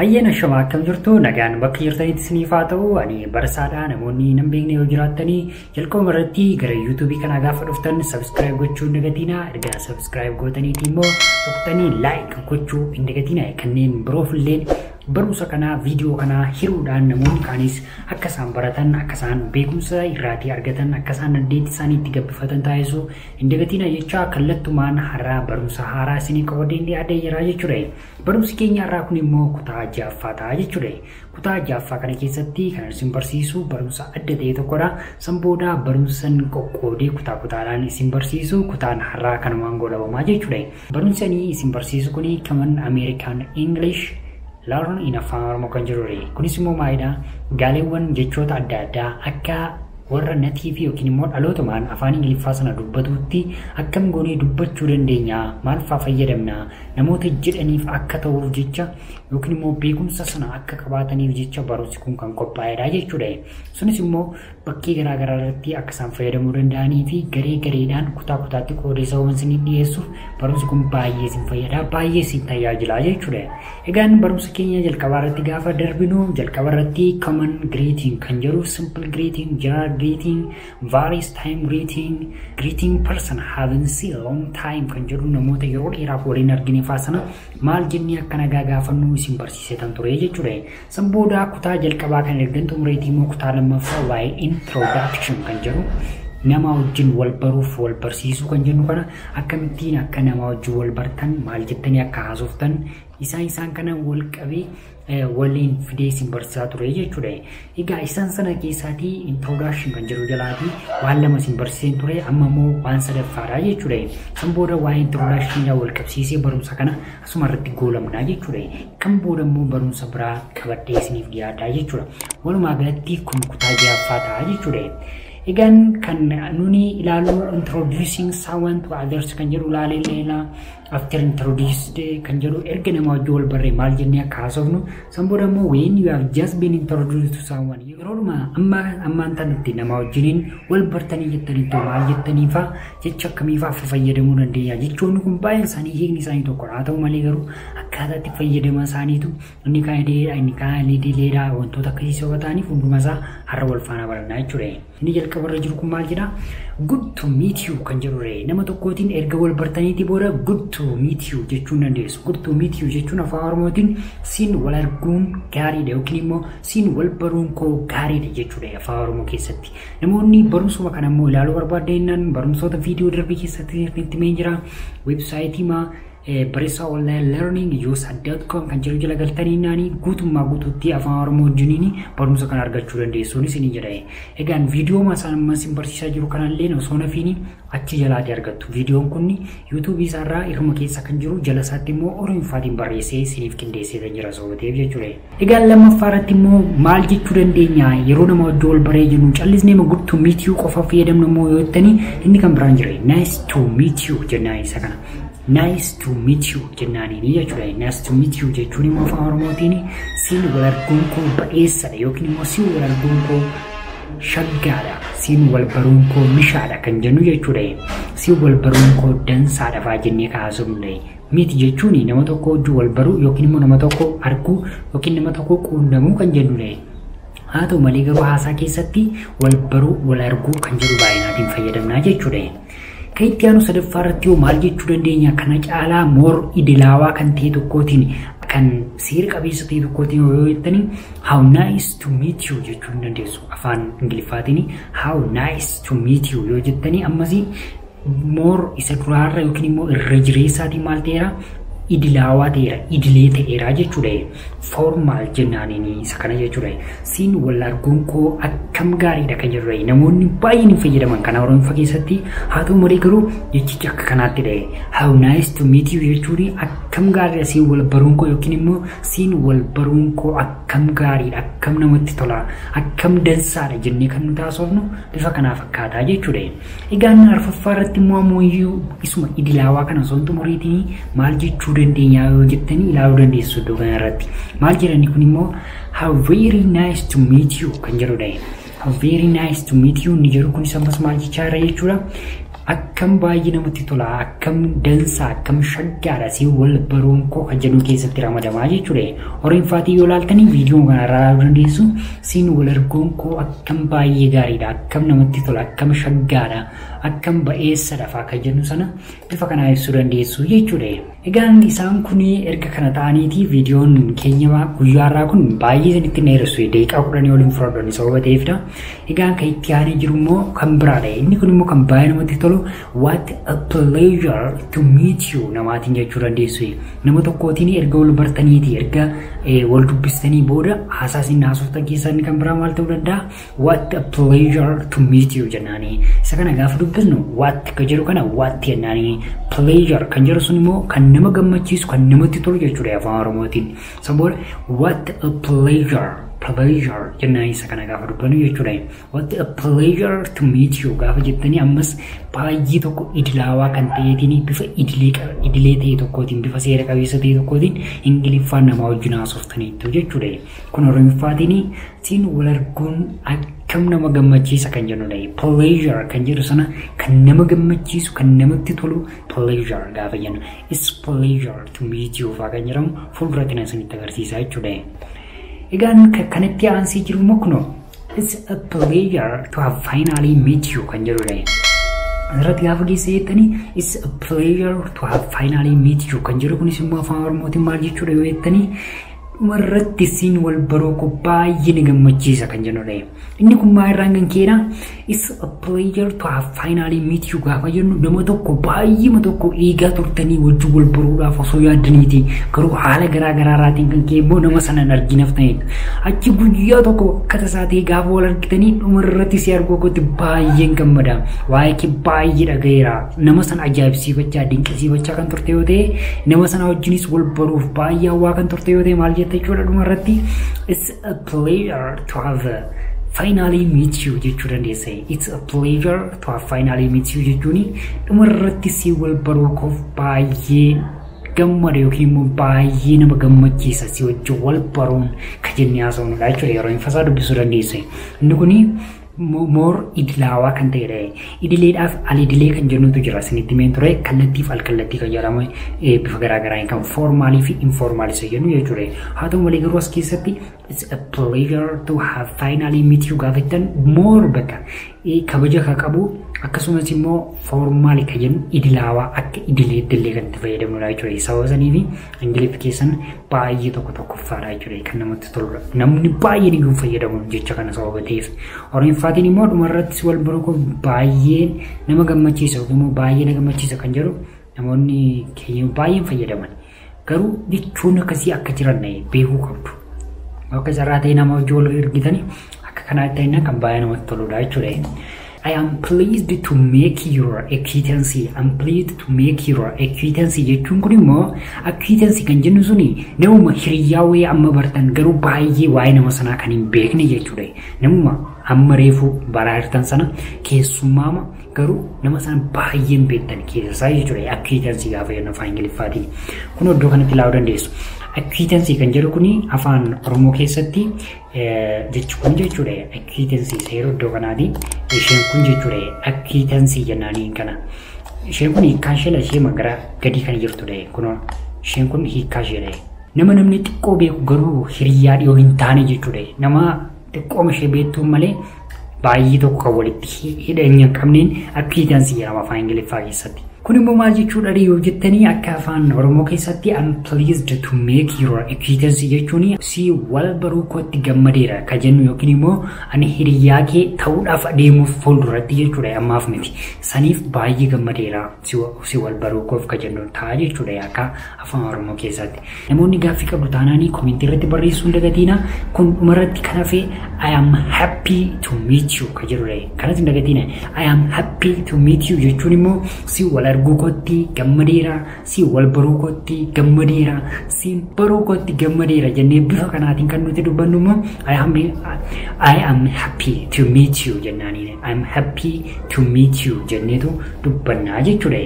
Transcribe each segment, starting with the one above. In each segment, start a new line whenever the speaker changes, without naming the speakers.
Ayyana shama akkam jirtu nagaan bakka jirtanitti isiniif haa ta'u ani barasaadha namoonni nan beekne yoo jiraatanii jalqaba irratti gara YouTube kana gaafa dhuftan subscribe gochuun dagatina erga subscribe gootaniiti immoo tuqtanii like gochuu hin dagatina kanneen biroof illee barumsa kana video kana hiruudhaan namoonni kaanis akka isaan baratan akka isaan beekumsa irraatii argatan akka isaan dandeettii isaaniitti gabbifatan taasisu hin dagatina jecha kallattumaan har'a barumsa haaraa isinii qabadee dhiyaadhee jira jechuudha. Barumsi keenya har'aa kun immoo kutaa ja'affaa ta'a jechuudha. Kutaa ja'affaa kana keessatti kan isin barsiisu barumsa adda ta'e tokkodha. San booda barumsan qoqqoodee kutaa kutaadhaan isin barsiisu kutaan har'aa kanumaan goolabamaa jechuudha. Barumsi ani isin barsiisu kuni kaman American English Learn Afaan Oromoo kan jirudha. Kunis immoo maalidha? Gaaleewwan jechoota adda addaa akka warra natii fi yookiin immoo dhalootumaan afaan Ingiliffaa sana dubbatutti akkam goonee dubbachuu dandeenya maal fa'aa fayyadamna namoota jedhaniif akka ta'uuf jecha yookiin immoo beekumsa sana akka qabaataniif jecha barumsi kun kan qophaa'edha jechuudha. Sunis immoo bakkee garaa garaa irratti akka isaan fayyadamuu danda'anii fi garee gareedhaan kutaa kutaatti qoodee sababa isin dhiyeessuuf barumsi kun baay'ee isin fayyada baay'ee isin tajaajila jechuudha. Egaan barumsa keenya jalqabaa irratti gaafa darbinu jalqaba irratti common greeting kan jedhu simple greeting general greeting, various time greeting person haven't seen a long time kan jedhu namoota yeroo dheeraaf waliin argine faasana maal jennee akka nagaa gaafannu isin barsiisetan ture jechuudha. San booda kutaa jalqabaa kan ergan xumureetii immoo kutaa lammaffaa waa'ee introduction kan jedhu nama wajjin wal baruuf wal barsiisuu kan jennu kana akkamittiin akka nama wajjin wal bartan maal jettanii akka haasoftan isaan kana wal qabee waliin fidee isin barsiisaa ture jechuudha. Egaa isaan sana keessaatii introduction kan jedhu jalaati waan lama isin barsiiseen ture amma immoo waan sadaffaadha jechuudha. Kan booda waa'ee introduction wal qabsiisee barumsa kana asuma irratti goolamnaa jechuudha. Kan booda immoo barumsa biraa qabadhee isiniif dhiyaadhaa jechuudha. Walumaa galatti kun kutaa ja'affaa ta'a jechuudha. Egaan kan nuni ilaalu introducing someone to others kan jedhu ilaalee after introduced kan jedhu erga nama wajjin wal barree maal jennee akka haasofnu san booda immoo when you have just been introduced to someone yeroodhuma ammaan tanatti nama wajjiniin wal bartanii jettanii too maal jettaniifa jecha akkamiifaa fayyadamuu dandeenya jechoonni kun baay'een isaanii hiikni isaanii tokkodha. Haa ta'u malee garuu akkaataatti fayyadama isaaniitu inni kaayideedha inni kaalidileedha wantoota akkasii sababa ta'aniif hunduma isaa har'a wal faana barannaa jechuudha. Inni jalqabarra jiru kun maal jedha? Good to meet you kan jedhudha. Nama tokkootiin erga wal bartaniitii booda good to meet you jechuun dandeessu. Good to meet you jechuun afaan Oromootiin siin wal arguun gaariidha yookiin immoo siin wal baruun koo gaariidha jechuudha afaan Oromoo keessatti. Namoonni barumsuma kana immoo ilaaluu barbaadannaan barumsoota viidiyoo darbii keessatti itti himee jira. Weebsaayitii Beresa Learning USA.com kan jedhu jala galtanii naani guutummaa guutuutti afaan Oromoo wajjiniin barumsa kana argachuu dandeessuun isin jedha. Egaan viidiyoo masaan isin barsiisaa jiru kanallee osoo nafiini achi jalaatti argattu. Viidiyoon kun YouTube isaarraa irma keessa kan jiru jala isaatti immoo Oromiffaatiin barreessee isiniif qindeessee jira sobateef jechuudha. Egaan lammaffaa irratti immoo maal jechuu dandeenya yeroo nama wajjin wal baree jennu callisnee good to meet you qofa fayyadamnu immoo yoo jettanii inni kan biraan jira nice to meet you jennaan isa kana. Nice to meet you jennaanii jechuudha. Nice to meet you jechuun immoo afaan Oromootiin siin wal arguun koo bareessadha yookiin immoo siin wal arguun koo shaggaadha siin wal baruun koo mishaadha kan jennu jechuudha. Siin wal baruun koo dansaadha fa'aa jennee kaasumne. Meet jechuun nama tokko wajjin wal baruu yookiin immoo nama tokko arguu yookiin nama tokko quunnamuu kan jennudha. Haa ta'u malee garuu haasaa keessatti wal baruu wal arguu kan jedhu baay'inaatiin fayyadamnaa jechuudha. Kaitiyaanu sadaffaarratti yoo maal jechuu dandeenya kana caalaa moor idilaawaa kan ta'e tokkootiin kan seera qabeessa ta'e tokkootiin yoo jettanii how nice to meet you jechuu dandeessu. Afaan Ingiliffaatiin how nice to meet you yoo jettanii ammasii moor isa duraarra yookiin immoo irra jireessaatiin maal ta'eera idilaawaa ta'eera idilee ta'eera jechuudha. Formal jennaaniin isa kana jechuudha. Siin wal arguun koo akkam gaariidha kan jedhudha. Namoonni baay'een hin fayyadaman kana Oromiffaa keessatti haa ta'u malee garuu jechichi akka kanaatti ta'e how nice to meet you jechuun akkam gaariidha siin wal baruun koo yookiin immoo siin wal baruun koo akkam gaariidha akkam namatti tola akkam dansaadha jennee kan nuti haasofnu bifa kanaa fakkaataa jechuudha. Egaan arfaffaa irratti immoo ammoo isuma idilaawaa kana osoo hin xumuriitiin maal jechuu dandeenya yoo jettanii ilaaluu dandeessu iddoo kanarratti. Maal jedhani kun immoo how very nice to meet you kan jedhudha. How very nice to meet you ni jedhu kun ammas maal jechaadha jechuudha. Akkam baay'ee namatti tola, akkam dansa, akkam shaggaadha si wal baruun koo kan jedhu keessatti ramadamaa jechuudha. Oromiffaatii yoo ilaaltanii viidiyoo kanarraa ilaaluu dandeessu siin wal arguun koo akkam baay'ee gaariidha, akkam namatti tola, akkam shaggaadha, akkam ba'eessadha fa'aa kan jennu sana bifa kanaa ibsuu dandeessu jechuudha. Egaan isaan kun erga kana ta'aniiti viidiyoon keenya guyyaarraa kun baay'ee isinitti dheeressu daqiiqaa 10 waliin fudhadhan sababa ta'eefidha. Egaan kan itti aanee jiru immoo kan biraadha. Inni kun immoo kan baay'ee namatti tolu what a pleasure to meet you namaatiin jechuu dandeessu. Nama tokkootiin erga wal bartaniiti erga wal dubbistanii booda haasaasin haasoftan keessaa inni kan biraa maal ta'uu danda'a? What a pleasure to meet you jennaani. Isa kana gaafa dubbisnu what kan jedhu kana what jennaani. Pleasure kan jedhu sun immoo kan nama gammachiisu kan namatti tolu jechuudha afaan Oromootiin. Saboora what a pleasure jennaan isa kana gaafa dubbannu jechuudha. What a pleasure to meet you gaafa jettanii ammas baay'ee tokko idilaawaa kan ta'eetiin bifa idilee ta'e tokkootiin bifa seera qabeessa ta'e tokkootiin Ingiliffaan nama wajjin haasoftaniitu jechuudha. Kun Oromiffaatiin siin wal arguun akkam nama gammachiisa kan jennudha. Pleasure kan jedhu sana kan nama gammachiisu kan namatti tolu pleasure gaafa jennu. It's pleasure to meet you fa'aa kan jedhamu fuulduratti na isinitti agarsiisa jechuudha. Egaan kanatti aansee jiru immoo kunoo it's a pleasure to have finally met you kan jedhudha. Asirratti gaafa geesse jettanii it's a pleasure to have finally met you kan jedhu kunis immoo afaan Oromootiin maal jechuudha yoo jettanii dhumarratti siin wal baruu koo baay'ee na gammachiisa kan jennudha. Inni kun maa irraan kan ka'edha? It's a pleasure to have finally met you gaafa jennu nama tokko baay'ee tokko eegaa turtanii wajjin wal baruudhaaf osoo yaaddaniiti garuu haala garaa garaaraatiin kan ka'e immoo nama sana hin arginaftaniidha. Achi guyyaa tokko akka tasaa ta'e gaafa wal argitanii dhumarratti si arguu kootti baay'een gammada. Waa'ee kee baay'ee dhagayeera. Nama sana ajaa'ibsiifachaa dinqisiifachaa kan turte yoo ta'e nama sana wajjinis wal baruuf baay'ee hawwaa kan turte yoo ta'e maal jette jechuudha dhumarratti it's a pleasure to have finally meet you jechuu dandeessa. It's a pleasure to have finally meet you jechuuni dhumarratti si wal baruu koof baay'ee gammada yookiin immoo baay'ee nama gammachiisa si wajjin wal baruun kan jennee haasofnudha jechuudha. Yeroo Ingiliffaa dubbisuu dandeessa. Inni kuni more idilaawaa kan ta'edha. Idileedhaaf al-idilee kan jennutu jira. Isinitti meen ture kallattiif al-kallattii kan jedhamu bifa garaagaraa kan formaalii fi informaalii isa jennu jechuudha. Haa ta'u malee garuu as keessatti it's a pleasure to have finally met you gaafa jettan more bakka kabaja kan qabu akkasumas immoo formaalii kan jennu idilaawaa akka idileettillee kan itti fayyadamnudha jechuudha. Sababa saniif Ingiliffa keessan baay'ee tokkoffaadha jechuudha kan namatti toludha. Namni baay'een iyyuu fayyadamu jecha kana sababa ta'eef. Oromiffaatiin immoo dhumarratti wal baruu koo baay'ee nama gammachiisa yookiin immoo baay'ee na gammachiisa kan jedhu namoonni keenya baay'een fayyadaman. Garuu jechuun akkasii akka jiran beekuu qabdu. Akka carraa ta'e nama wajjin wal argitanii akka kanaa ta'inna kan baay'ee namatti toludha jechuudha. I am pleased to make your acquaintance. I'm pleased to make your acquaintance jechuun kun immoo acquaintance kan jennu suni namuma hiriyaa wayii amma bartan garuu baay'ee waa'ee nama sanaa kan hin beekne jechuudha. Namuma amma reefu baraa jirtan sana keessummaama garuu nama sana baay'een beektan keessaa jechuudha. Acquaintance gaafa jennu afaan Ingiliffaatiin. Kun iddoo kanatti ilaaluu dandeessu. Acquaintance kan jedhu kuni afaan Oromoo keessatti jechuun jechuudha. Acquaintance seeroo iddoo kanaati. Isheen kun jechuudha. Acquaintance jennaaniin kana. Isheen kun hiikkaan ishee magara gadi kan jirtudha. Kun isheen kun hiikkaa isheedha. Nama namni xiqqoo beeku garuu hiriyaa dhiyoo hin taane jechuudha. Nama xiqqooma ishee beektuun malee baay'ee tokko kan walitti hidhanya hin qabneen acquaintance jedhama afaan Ingiliffaa keessatti. Kun immoo maal jechuudha yoo jettanii akka afaan Oromoo keessatti I'm pleased to make your acquaintance jechuun si wal baruu kootti gammadeera kan jennu yookiin immoo ani hiriyaa kee ta'uudhaaf adeemuuf fuulduratti jechuudha ammaaf miti. Saniif baay'ee gammadeera si wal baruu koof kan jennu ta'a jechuudha akka afaan Oromoo keessatti. Namoonni gaaffii qabdu taanaanii koomentii irratti barreessuu hin dagatiina. Kun dhumarratti kan hafe I am happy to meet you kan jedhudha. Kanas hin dagatiina. I am happy to meet you jechuun immoo si wal argu kotti gammadeera si wal baru kotti gammadeera si baru kotti gammadeera jennee bifa kanaatiin kan nuti dubbannu immoo I am happy to meet you jennaani I'm happy to meet you jenneetu dubbannaa jechuudha.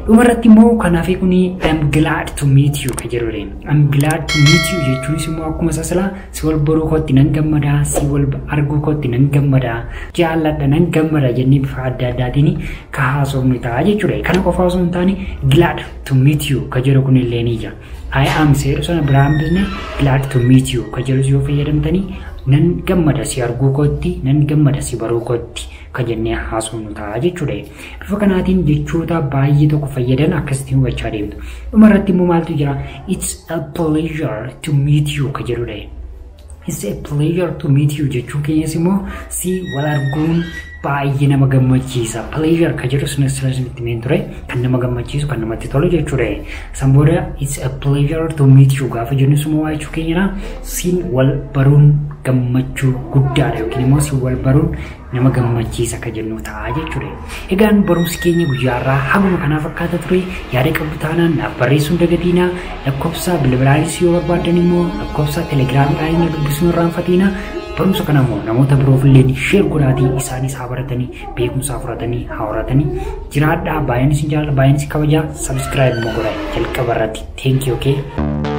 Dhumarratti immoo kanaaf kuni I'm glad to meet you ka jedhudha. I'm glad to meet you jechuunis immoo akkuma sasala si wal baru kotti nan gammada si wal argu kotti nan gammada jaalladha nan gammada jennee bifa adda addaatiin ka haasofnu ta'a jechuudha. Kana qofa osoo hin taane glad to meet you ka jedhu kun illee ni jira. I am seeru sana biraan bisne glad to meet you ka jedhu yoo fayyadamtanii nan gammada si argu kotti nan gammada si baru kotti ka jennee haasofnu ta'a jechuudha. Bifa kanaatiin jechoota baay'ee tokko fayyadan akkasitti hubachaa deemtu. Dhumarratti immoo maaltu jira? It's a pleasure to meet you ka jedhudha. It's a pleasure to meet you jechuu keenyas immoo si wal arguun baay'ee nama gammachiisa. Pleasure ka jedhu sunis itti meen ture kan nama gammachiisu kan namatti tolu jechuudha. San booda it's a pleasure to meet you gaafa jennu suma waa jechuu keenyadha. Siin wal baruun gammachuu guddaadha yookiin immoo siin wal baruun nama gammachiisa ka jennu ta'a jechuudha. Egaan barumsi keenya guyyaarraa haguma kanaa fakkaata ture. Yaada qabdu taanaan naaf barreessuun dagatiina. Lakkoofsa bilbilaanis yoo barbaadan immoo lakkoofsa telegiraamidhaan dubbisuun irraanfatiina. Barumsa kana immoo namoota biroof illee sheer godhaatii isaanis haa baratanii beekumsa fudhatanii haa horatanii jiraadhaa. Baay'eenis jaalala baay'eenis kabajaa. Subscribe immoo godhaa jalqaba irratti. Thank you. Okay.